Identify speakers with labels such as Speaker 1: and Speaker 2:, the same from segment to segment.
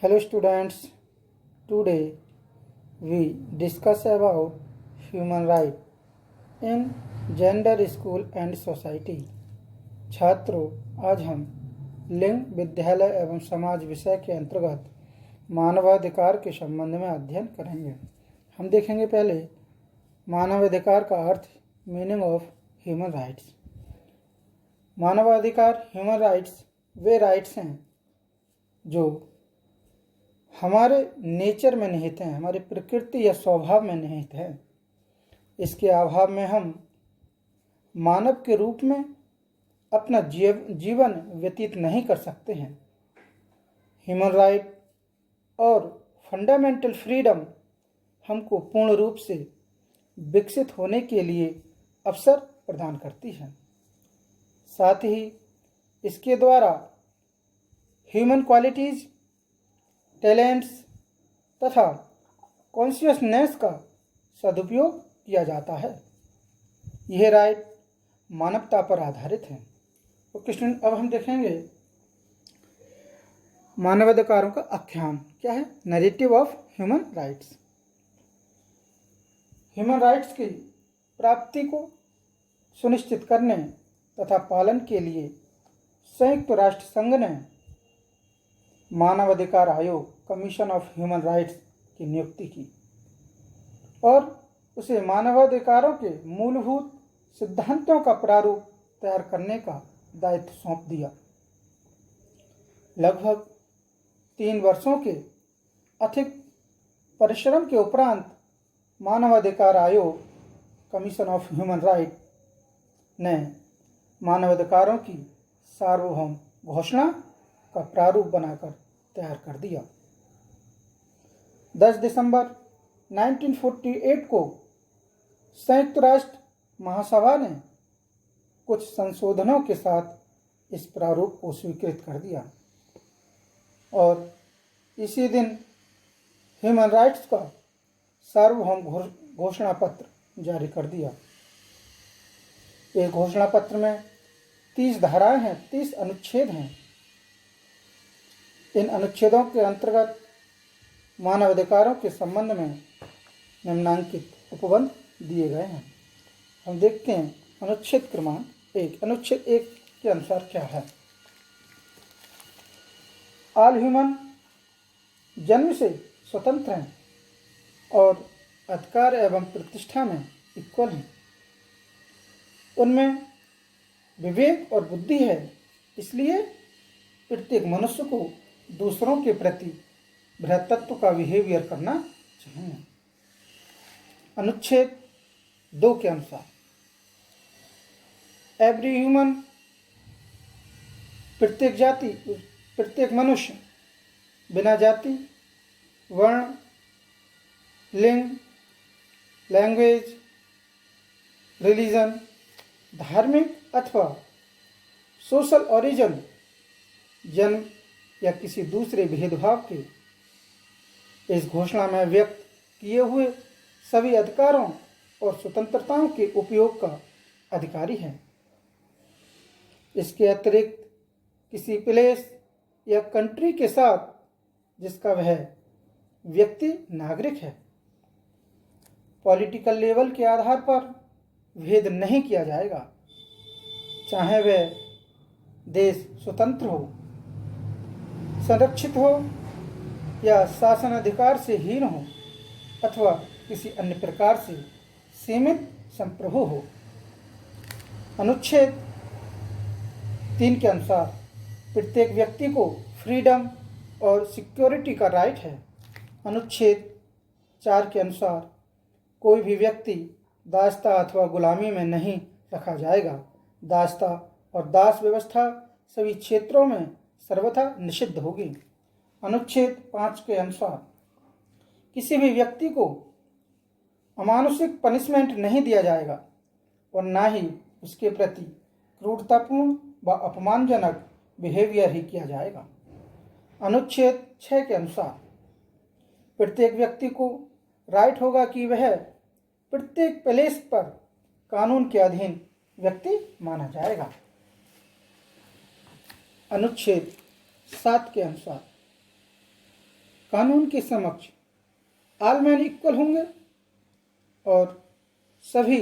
Speaker 1: Hello students, today we discuss about human right in gender school and society। छात्रों, आज हम लिंग विद्यालय एवं समाज विषय के अंतर्गत मानवाधिकार के संबंध में अध्ययन करेंगे। हम देखेंगे पहले मानवाधिकार का अर्थ, मीनिंग ऑफ ह्यूमन राइट्स। मानवाधिकार ह्यूमन राइट्स वे राइट्स हैं जो हमारे नेचर में निहित हैं, हमारी प्रकृति या स्वभाव में निहित है। इसके अभाव में हम मानव के रूप में अपना जीवन व्यतीत नहीं कर सकते हैं। ह्यूमन राइट और फंडामेंटल फ्रीडम हमको पूर्ण रूप से विकसित होने के लिए अवसर प्रदान करती है। साथ ही इसके द्वारा ह्यूमन क्वालिटीज़, टैलेंट्स तथा कॉन्शियसनेस का सदुपयोग किया जाता है। यह राइट मानवता पर आधारित है। तो स्टूडेंट, अब हम देखेंगे मानवाधिकारों का आख्यान क्या है, narrative of human rights. Human rights की प्राप्ति को सुनिश्चित करने तथा पालन के लिए संयुक्त राष्ट्र संघ ने मानवाधिकार आयोग, कमीशन ऑफ ह्यूमन राइट्स की नियुक्ति की और उसे मानवाधिकारों के मूलभूत सिद्धांतों का प्रारूप तैयार करने का दायित्व सौंप दिया। लगभग 3 वर्षों के अधिक परिश्रम के उपरांत मानवाधिकार आयोग, कमीशन ऑफ ह्यूमन राइट ने मानवाधिकारों की सार्वभौम घोषणा का प्रारूप बनाकर तैयार कर दिया। 10 दिसंबर 1948 को संयुक्त राष्ट्र महासभा ने कुछ संशोधनों के साथ इस प्रारूप को स्वीकृत कर दिया और इसी दिन ह्यूमन राइट्स का सार्वभौम घोषणा पत्र जारी कर दिया। इस घोषणा पत्र में 30 धाराएं हैं, 30 अनुच्छेद हैं। इन अनुच्छेदों के अंतर्गत मानवाधिकारों के संबंध में निम्नांकित उपबंध दिए गए हैं। हम देखते हैं अनुच्छेद क्रमांक 1। अनुच्छेद 1 के अनुसार क्या है? ऑल ह्यूमन जन्म से स्वतंत्र हैं और अधिकार एवं प्रतिष्ठा में इक्वल हैं। उनमें विवेक और बुद्धि है, इसलिए प्रत्येक मनुष्य को दूसरों के प्रति भ्रातृत्व का बिहेवियर करना चाहिए। अनुच्छेद 2 के अनुसार एवरी ह्यूमन, प्रत्येक मनुष्य बिना जाति, वर्ण, लिंग, लैंग्वेज, रिलीजन, धार्मिक अथवा सोशल ओरिजिन, जन्म या किसी दूसरे भेदभाव के इस घोषणा में व्यक्त किए हुए सभी अधिकारों और स्वतंत्रताओं के उपयोग का अधिकारी है। इसके अतिरिक्त किसी प्लेस या कंट्री के साथ जिसका वह व्यक्ति नागरिक है, पॉलिटिकल लेवल के आधार पर भेद नहीं किया जाएगा, चाहे वह देश स्वतंत्र हो, संरक्षित हो या शासन अधिकार से हीन हो अथवा किसी अन्य प्रकार से सीमित संप्रभु हो। अनुच्छेद 3 के अनुसार प्रत्येक व्यक्ति को फ्रीडम और सिक्योरिटी का राइट है। अनुच्छेद 4 के अनुसार कोई भी व्यक्ति दासता अथवा गुलामी में नहीं रखा जाएगा। दासता और दास व्यवस्था सभी क्षेत्रों में सर्वथा निषिद्ध होगी। अनुच्छेद 5 के अनुसार किसी भी व्यक्ति को अमानुषिक पनिशमेंट नहीं दिया जाएगा और ना ही उसके प्रति क्रूरतापूर्ण व अपमानजनक बिहेवियर ही किया जाएगा। अनुच्छेद 6 के अनुसार प्रत्येक व्यक्ति को राइट होगा कि वह प्रत्येक प्लेस पर कानून के अधीन व्यक्ति माना जाएगा। अनुच्छेद 7 के अनुसार कानून के समक्ष ऑल मैन इक्वल होंगे और सभी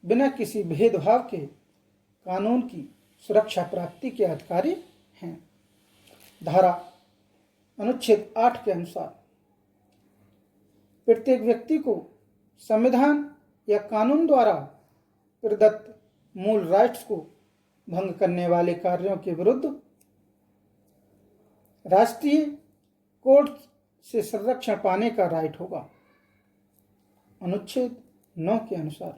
Speaker 1: बिना किसी भेदभाव के कानून की सुरक्षा प्राप्ति के अधिकारी हैं। धारा अनुच्छेद 8 के अनुसार प्रत्येक व्यक्ति को संविधान या कानून द्वारा प्रदत्त मूल राइट्स को भंग करने वाले कार्यों के विरुद्ध राष्ट्रीय कोर्ट से संरक्षण पाने का राइट होगा। अनुच्छेद 9 के अनुसार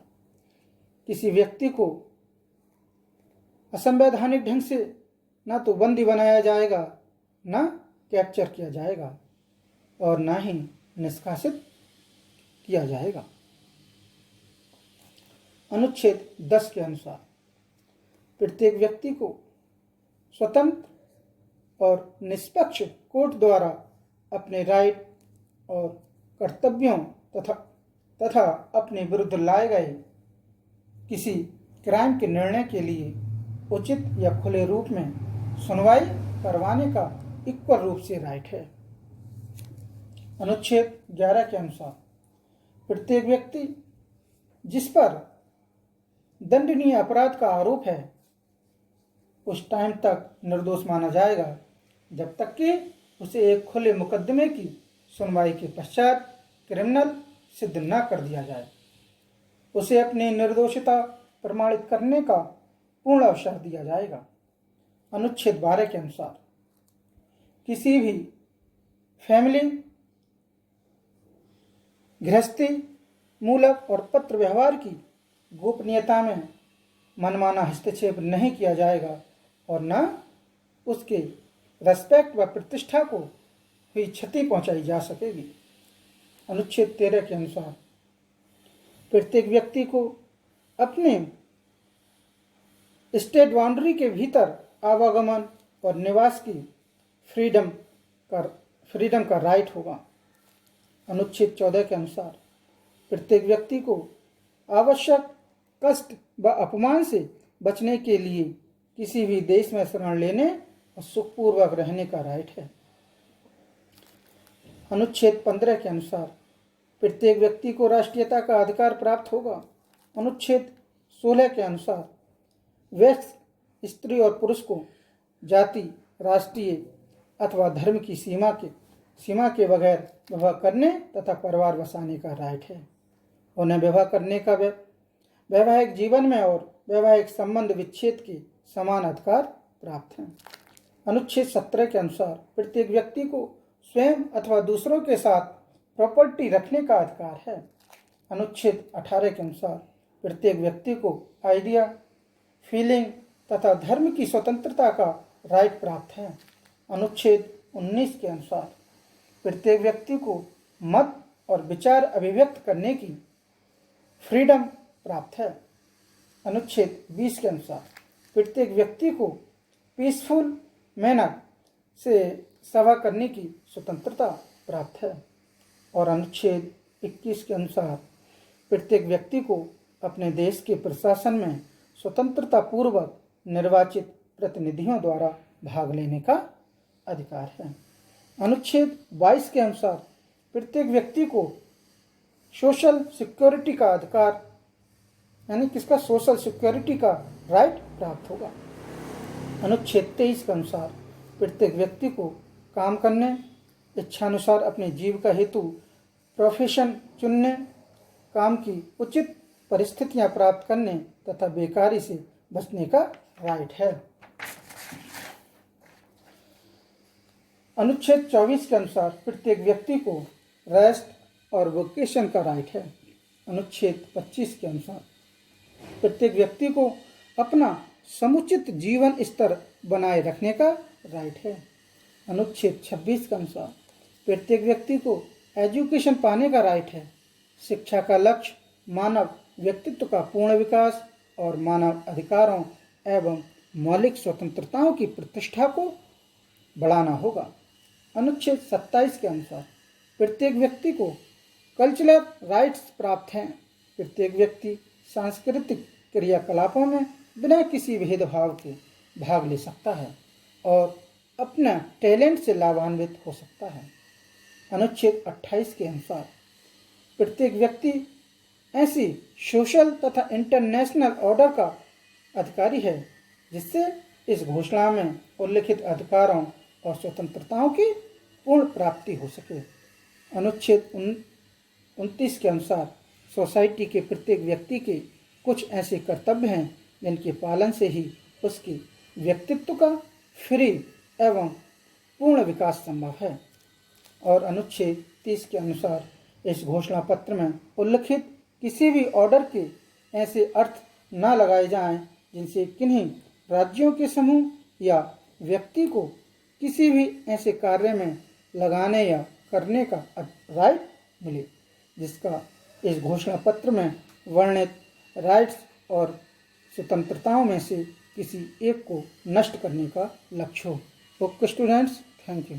Speaker 1: किसी व्यक्ति को असंवैधानिक ढंग से ना तो बंदी बनाया जाएगा, ना कैप्चर किया जाएगा और ना ही निष्कासित किया जाएगा। अनुच्छेद 10 के अनुसार प्रत्येक व्यक्ति को स्वतंत्र और निष्पक्ष कोर्ट द्वारा अपने राइट और कर्तव्यों तथा अपने विरुद्ध लाए गए किसी क्राइम के निर्णय के लिए उचित या खुले रूप में सुनवाई करवाने का इक्वल रूप से राइट है। अनुच्छेद 11 के अनुसार प्रत्येक व्यक्ति जिस पर दंडनीय अपराध का आरोप है उस टाइम तक निर्दोष माना जाएगा जब तक कि उसे एक खुले मुकदमे की सुनवाई के पश्चात क्रिमिनल सिद्ध न कर दिया जाए। उसे अपनी निर्दोषता प्रमाणित करने का पूर्ण अवसर दिया जाएगा। अनुच्छेद 12 के अनुसार किसी भी फैमिली, गृहस्थी मूलक और पत्र व्यवहार की गोपनीयता में मनमाना हस्तक्षेप नहीं किया जाएगा और न उसके रेस्पेक्ट व प्रतिष्ठा को हुई क्षति पहुंचाई जा सकेगी। अनुच्छेद 13 के अनुसार प्रत्येक व्यक्ति को अपने स्टेट बाउंड्री के भीतर आवागमन और निवास की फ्रीडम का राइट होगा। अनुच्छेद 14 के अनुसार प्रत्येक व्यक्ति को आवश्यक कष्ट व अपमान से बचने के लिए किसी भी देश में शरण लेने और सुखपूर्वक रहने का राइट है। अनुच्छेद 15 के अनुसार प्रत्येक व्यक्ति को राष्ट्रीयता का अधिकार प्राप्त होगा। अनुच्छेद 16 के अनुसार वयस्क स्त्री और पुरुष को जाति, राष्ट्रीय अथवा धर्म की सीमा के बगैर विवाह करने तथा परिवार बसाने का राइट है। उन्हें विवाह करने का वैवाहिक जीवन में और वैवाहिक संबंध विच्छेद के समान अधिकार प्राप्त हैं। अनुच्छेद 17 के अनुसार प्रत्येक व्यक्ति को स्वयं अथवा दूसरों के साथ प्रॉपर्टी रखने का अधिकार है। अनुच्छेद 18 के अनुसार प्रत्येक व्यक्ति को आइडिया, फीलिंग तथा धर्म की स्वतंत्रता का राइट प्राप्त है। अनुच्छेद 19 के अनुसार प्रत्येक व्यक्ति को मत और विचार अभिव्यक्त करने की फ्रीडम प्राप्त है। अनुच्छेद 20 के अनुसार प्रत्येक व्यक्ति को पीसफुल मैनर से सभा करने की स्वतंत्रता प्राप्त है। और अनुच्छेद 21 के अनुसार प्रत्येक व्यक्ति को अपने देश के प्रशासन में स्वतंत्रता पूर्वक निर्वाचित प्रतिनिधियों द्वारा भाग लेने का अधिकार है। अनुच्छेद 22 के अनुसार प्रत्येक व्यक्ति को सोशल सिक्योरिटी का अधिकार यानी किसका सोशल सिक्योरिटी का राइट प्राप्त होगा। अनुच्छेद 23 के अनुसार प्रत्येक व्यक्ति को काम करने, इच्छानुसार अपने जीविका हेतु प्रोफेशन चुनने, काम की उचित परिस्थितियां प्राप्त करने तथा बेकारी से बचने का राइट है। अनुच्छेद 24 के अनुसार प्रत्येक व्यक्ति को रेस्ट और वोकेशन का राइट है। अनुच्छेद 25 के अनुसार प्रत्येक व्यक्ति को अपना समुचित जीवन स्तर बनाए रखने का राइट है। अनुच्छेद 26 के अनुसार प्रत्येक व्यक्ति को एजुकेशन पाने का राइट है। शिक्षा का लक्ष्य मानव व्यक्तित्व का पूर्ण विकास और मानव अधिकारों एवं मौलिक स्वतंत्रताओं की प्रतिष्ठा को बढ़ाना होगा। अनुच्छेद 27 के अनुसार प्रत्येक व्यक्ति को कल्चरल राइट्स प्राप्त हैं। प्रत्येक व्यक्ति सांस्कृतिक क्रियाकलापों में बिना किसी भेदभाव के भाग ले सकता है और अपना टैलेंट से लाभान्वित हो सकता है। अनुच्छेद 28 के अनुसार प्रत्येक व्यक्ति ऐसी सोशल तथा इंटरनेशनल ऑर्डर का अधिकारी है जिससे इस घोषणा में उल्लिखित अधिकारों और स्वतंत्रताओं की पूर्ण प्राप्ति हो सके। अनुच्छेद 29 के अनुसार सोसाइटी के प्रत्येक व्यक्ति के कुछ ऐसे कर्तव्य हैं जिनके पालन से ही उसके व्यक्तित्व का फ्री एवं पूर्ण विकास संभव है। और अनुच्छेद 30 के अनुसार इस घोषणा पत्र में उल्लिखित किसी भी ऑर्डर के ऐसे अर्थ न लगाए जाएं जिनसे किन्हीं राज्यों के समूह या व्यक्ति को किसी भी ऐसे कार्य में लगाने या करने का राइट मिले जिसका इस घोषणा पत्र में वर्णित राइट्स और स्वतंत्रताओं में से किसी एक को नष्ट करने का लक्ष्य हो। Okay students, thank you.